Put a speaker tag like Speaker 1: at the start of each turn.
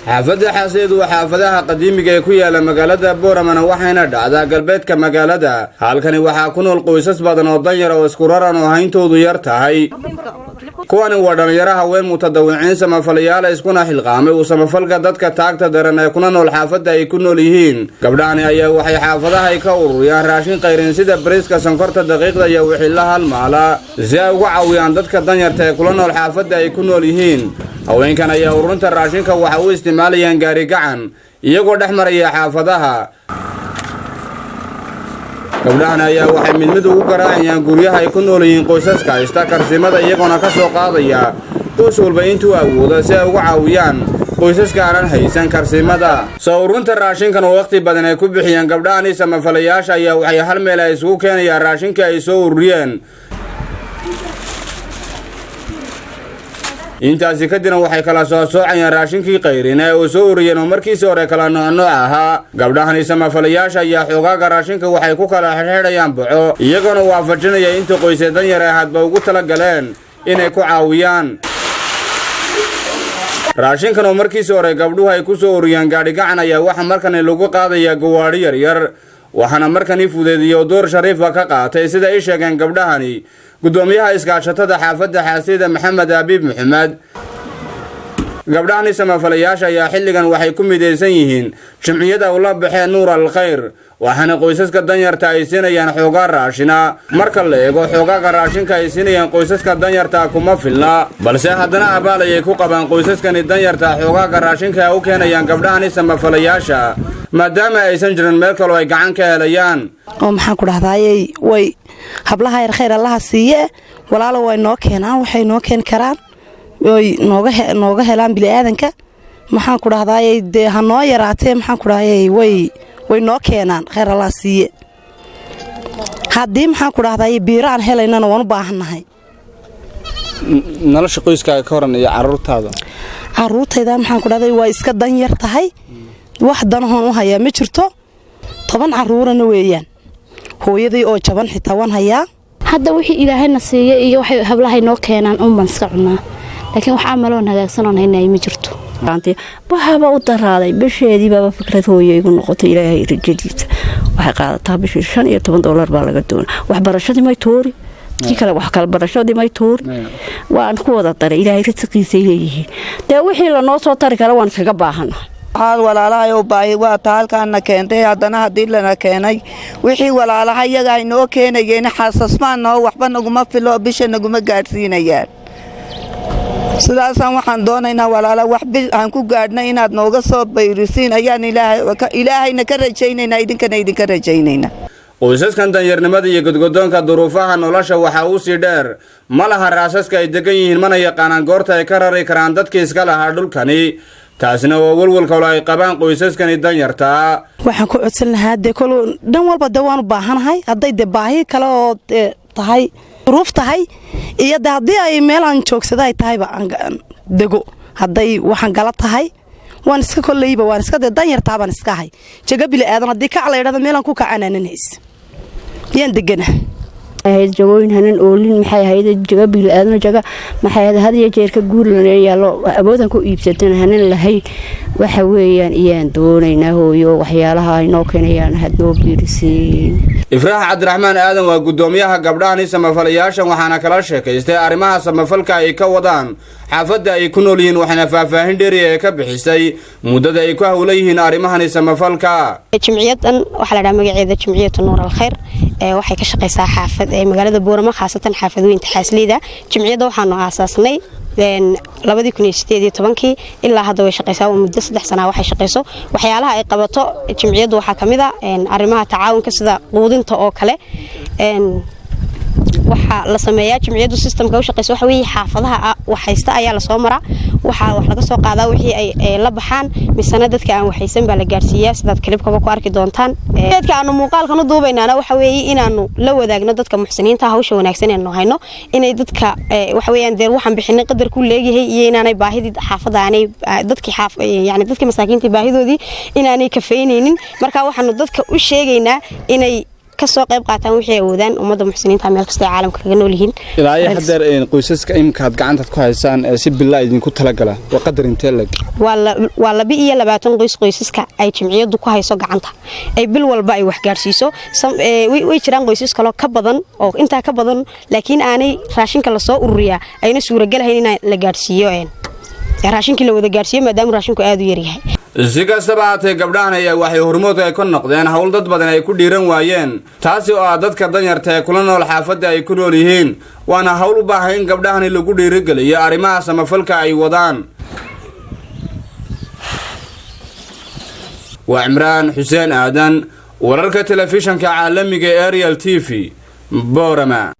Speaker 1: xaafadda xaasiid waa xaafadaha qadiimiga ee ku yaala magaalada Boorama waxayna dhacdaa galbeedka magaalada halkani waxaa ku nool qoysas badan oo danyar oo isku raran oo hayntoodu yar tahay kuwani waa dhalinyaro haween mutadawiciin samafalayaal iskuna xilqaamay oo samafalka dadka taagta daran ee kuna nool xaafadda ay ku nool yihiin gabdhahani ayaa waxay xaafadaha ay ka ururiyaan raashin qayrin sida bariiska sonkorta daqiiqda iyo wixii la halmaala si ay uga caawiyaan dadka danyarta ee kula nool xaafadda ay ku nool yihiin haweenkan ayaa ururinta raashinka waxa uu isticmaalayaan gaari gacan iyagoo dhex maraya xaafadaha gabdhahan ayaa waxay mid ugu garaacayaan guryaha ay ku nool yihiin qoysaska haysta karsimada iyagoona ka soo qaadaya qoys walba intuu awoodo si ay uga caawiyaan qoysaska aan haysan karsimada soo ururinta raashinkan oo waqti badan ay ku bixiyaan gabdhahani samafalayaasha ayaa waxay hal meel ay isugu keenayaan raashinka ay soo ururiyeen intaasi kadibna waxay kala soo soocayaan raashinkii qayrin ee uu soo ururiyeen oo markiisii hore kala nooc ahaa gabdhahani samafalayaasha ayaa xogaaga raashinka waxay ku kala xirxidhayaan baco iyagoona waafajinaya inta qoysas danyar ah hadba ugu tala galeen inay ku caawiyaan raashinkan oo markiisii hore gabdhuhu ay ku soo ururiyaan gaadhi gacan ayaa waxa markan lagu qaadaya gawaadhi yar waxaana markani fudeediyo door shariifa ka qaatay sida ay sheegeen gabdhahani gudoomiyaha iskaashatada xaafadda xaasiid Maxamed Abiib Maxamed gabdhahani samafalayaasha ayaa xilligan waxay ku mideysan yihiin jamciyada ula baxeen Nuur al-Khayr waxaana qoysaska danyarta ay siinayaan xoogaa raashina marka la eego xoogaa raashinka ay siinayaan qoysaska danyarta kuma filna balse haddana abaalay ku qabaan qoysaskani danyarta xoogaa raashinka u keenayaan gabdhahani samafalayaasha maadaama aysan jirin meel kale oo ay gacan ka helayaan
Speaker 2: oo maxaan ku dhahdayay way hablaha yar khayr Allah siiye walaalo way noo keenaan waxay noo keen karaan way nooga helaan bini'aadanka maxaan ku dhahdayay de ha noo yaraatee maxaan ku dhahdayay way noo keenaan khayr Allah siiye haddii maxaan ku dhahdayay biiraan helaynana waan u baahanahay
Speaker 1: nolosha qoyskaaga ka horan iyo caruurtayda maxaan ku dhahday waa iska danyar tahay wax danahoon u hayaa ma jirto 10 caruurana weeyaan hooyadii oo jaban xitaa waan hayaa
Speaker 3: hadda wixii ilaahayna siiyay iyo waxay hablahay noo keenaan ban iska cunaa laakiin wax amaloon hagaagsan oo haynay ma jirto waxaba u daraaday bisheedii baba fikrad hooyo igu noqotay ilaahay rajadiisa waxay qaadataa bishii $15 baa laga doonaa waxbarashadii may toori kale wax kala barashadii may toori waan ku wada daray ilaahay ridqiisa leeyahay de wixii la noo soo tari kara waan iskaga baahanahay
Speaker 4: hal walaalahay oo baahi waa taalkaana keentay haddana hadii lana keenay wixii walaalahay iyaga ay noo keenayeen xaasasmaan oo waxba naguma filo bisha naguma gaarsiinayaan sidaasan waxaan doonaynaa walaala wax bil aan ku gaadhnay inaad nooga soo bayrisiin ayaan ilaahayna ka rajaynaynaa idinka rajaynayna
Speaker 1: qoysaskan danyarnimada iyo godgodoonka duruufaha nolosha waxa uu si dheer ma laha raasaska ay degan yihiin mana yaqaanaan goorta ay ka rari karaan dadkii iska lahaa dhulkani taasina waa walwalka ay qabaan qoysaskani danyarta
Speaker 2: waxaan ku codsan lahaa de kolo dhan walba dawaan u baahanahay haday de baahi kale oo tahay duruuf tahay iyo haddii ay meel aan joogsada ay tahay ba aan dego haday waxaan gala tahay waan iska kolleyba waan iska danyarta baan iska hay jaga bini'aadan haddii ka caleeyada meel aan ku kacananays yaan degana
Speaker 3: ay jooyin hanan oolin maxay hay'ad jaga bini'aadan jaga maxay hadiya jeerka guurlanay yaalo awoodan ku iibsateen hanan lahayn waxa weeyaan iyaan doonaynaa hooyo waxyaalaha ay noo keenayaan hadoo biirisiin
Speaker 1: Ifraax Cabdiraxmaan Aadan waa gudoomiyaha gabdhahani samafalayaasha waxaana kala sheekaystay arrimaha samafalka ay ka wadaan xaafadda ay ku nool yihiin waxaana faahfaahin dheeri ah ka bixisay muddada ay ku hawlayeen arrimahani samafalka
Speaker 5: jamciyadan waxa la dhahaa magaceeda jamciyada Nuur al-Khayr waxay ka shaqeysaa xaafad ee magaalada Boorama khaasatan xaafadooyinka Xaaslida jamciyada waxaanu aasaasnay 2018 ilaa hadda way shaqeysaa muddo 3 sano waxay shaqeyso waxyaalaha ay qabato jamciyadu waxa kamid ah arrimaha tacaawunka sida quudinta oo kale waxa la sameeyaa jamciyadu systemka u shaqeyso waxa weeye xaafadaha waxaysta ayaa la soo maraa waxa wax laga soo qaadaa wixii ay la baxaan misana dadka aan waxaysan baa la gaarsiiyaa sidaad klibkaba ku arki doontaan dadka aanu muuqaalkan u duubaynana waxa weeye inaanu la wadaagno dadka muxsiniinta hawsha wanaagsan ee noo hayno inay dadka waxa weeyaan deer waxaan bixinay qadar ku leeyahay iyo inaanay baahidii xaafada aanay dadkii masaakiinta baahidoodii inaanay ka feenaynin marka waxaanu dadka u sheegaynaa inay kasoo qayb qaataan wixii ay awoodaan ummadda muxsiniinta meel kasta ee caalamka kaga nool yihiin
Speaker 1: ilaa ay hadeer qoysaska imkaad gacanta ku haysaan si bilaa idinku talagala waa qadar intee lag
Speaker 5: waa 22 qoysaska ay jamciyadu ku hayso gacanta ay bil walba ay wax gaarsiiso way jiraan qoysas kale ka badan oo inta ka badan laakiin aanay raashinka la soo ururiyaa ayna suuragal ahayn in la gaarsiiyo raashinkii la wada gaarsiiyo maadaama raashinku aad u yar yahay
Speaker 1: si kastaba haatee gabdhahan ayaa waxay hormood ay ka noqdeen hawl dad badan ay ku dhiiran waayeen taasi oo ah dadka danyarta ee kula nool xaafadda ay ku nool yihiin waana hawl u baahan in gabdhahani lagu dhiirigeliyo arrimaha samafalka ay wadaan waa Imraan Xuseen Aadan wararka telefishanka caalamiga Ariel TV Boorama